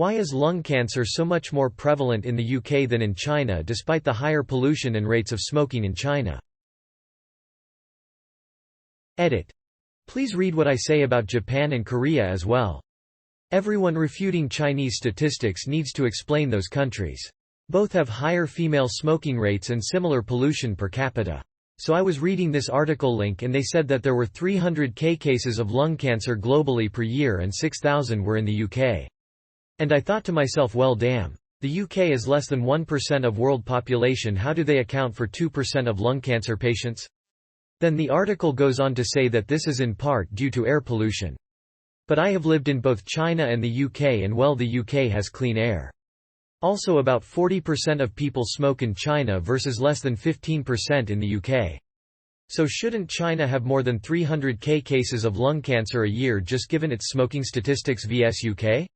Why is lung cancer so much more prevalent in the UK than in China despite the higher pollution and rates of smoking in China? Edit. Please read what I say about Japan and Korea as well. Everyone refuting Chinese statistics needs to explain those countries. Both have higher female smoking rates and similar pollution per capita. So I was reading this article link and they said that there were 300,000 cases of lung cancer globally per year and 6,000 were in the UK. And I thought to myself, well damn. The UK is less than 1% of world population, how do they account for 2% of lung cancer patients? Then the article goes on to say that this is in part due to air pollution. But I have lived in both China and the UK and well, the UK has clean air. Also about 40% of people smoke in China versus less than 15% in the UK. So shouldn't China have more than 300,000 cases of lung cancer a year just given its smoking statistics vs UK?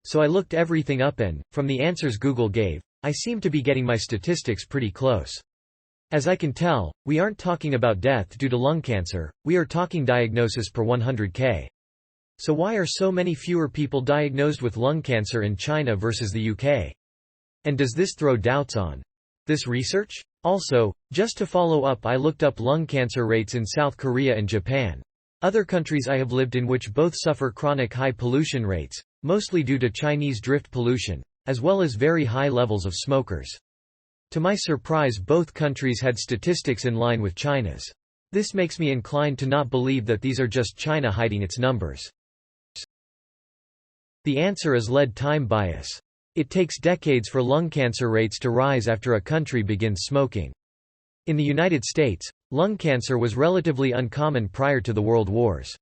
So I looked everything up and, from the answers Google gave, I seem to be getting my statistics pretty close. As I can tell, we aren't talking about death due to lung cancer, we are talking diagnosis per 100,000. So why are so many fewer people diagnosed with lung cancer in China versus the UK? And does this throw doubts on this research? Also, just to follow up, I looked up lung cancer rates in South Korea and Japan. Other countries I have lived in which both suffer chronic high pollution rates, mostly due to Chinese drift pollution, as well as very high levels of smokers. To my surprise, both countries had statistics in line with China's. This makes me inclined to not believe that these are just China hiding its numbers. The answer is lead time bias. It takes decades for lung cancer rates to rise after a country begins smoking. In the United States, lung cancer was relatively uncommon prior to the World Wars.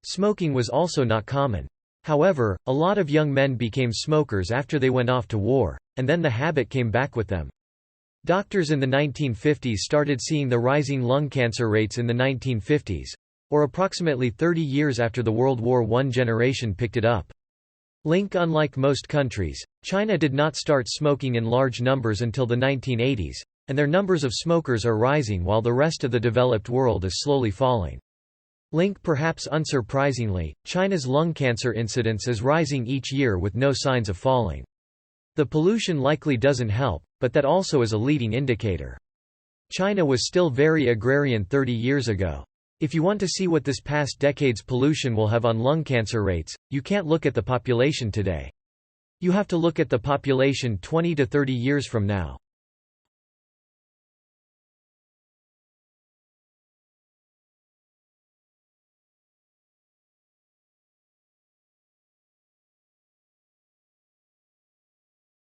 Smoking was also not common. However, a lot of young men became smokers after they went off to war, and then the habit came back with them. Doctors in the 1950s started seeing the rising lung cancer rates in the 1950s, or approximately 30 years after the World War I generation picked it up. Link. Unlike most countries, China did not start smoking in large numbers until the 1980s, and their numbers of smokers are rising while the rest of the developed world is slowly falling. Link. Perhaps unsurprisingly, China's lung cancer incidence is rising each year with no signs of falling. The pollution likely doesn't help, but that also is a leading indicator. China was still very agrarian 30 years ago. If you want to see what this past decade's pollution will have on lung cancer rates, you can't look at the population today. You have to look at the population 20 to 30 years from now.